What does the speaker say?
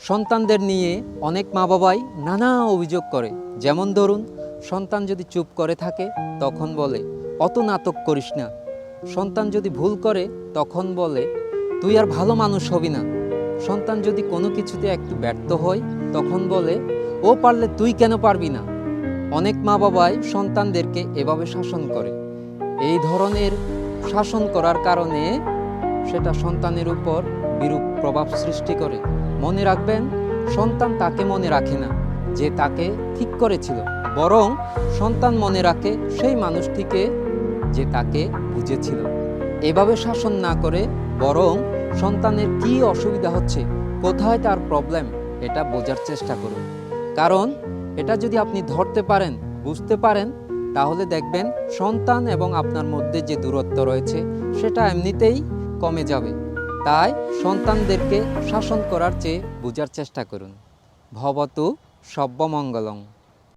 সন্তানদের নিয়ে অনেক মা বাবাই নানা অভিযোগ করে। যেমন ধরুন, সন্তান যদি চুপ করে থাকে তখন বলে অত নাটক করিস না। সন্তান যদি ভুল করে তখন বলে তুই আর ভালো মানুষ হবি না। সন্তান যদি কোনো কিছুতে একটু ব্যর্থ হয় তখন বলে ও পারলে তুই কেন পারবি না। অনেক মা বাবাই সন্তানদেরকে এভাবে শাসন করে। এই ধরনের শাসন করার কারণে সেটা সন্তানের উপর বিরূপ প্রভাব সৃষ্টি করে। মনে রাখবেন, সন্তান তাকে মনে রাখে না যে তাকে ঠিক করেছিল, বরং সন্তান মনে রাখে সেই মানুষটিকে যে তাকে বুঝেছিল। এভাবে শাসন না করে বরং সন্তানের কি অসুবিধা হচ্ছে, কোথায় তার প্রবলেম, এটা বোঝার চেষ্টা করুন। কারণ এটা যদি আপনি ধরতে পারেন, বুঝতে পারেন, তাহলে দেখবেন সন্তান এবং আপনার মধ্যে যে দূরত্ব রয়েছে সেটা এমনিতেই কমে যাবে। তাই সন্তানদেরকে শাসন করার চেয়ে বোঝার চেষ্টা করুন। ভবতু সব্যমঙ্গলং।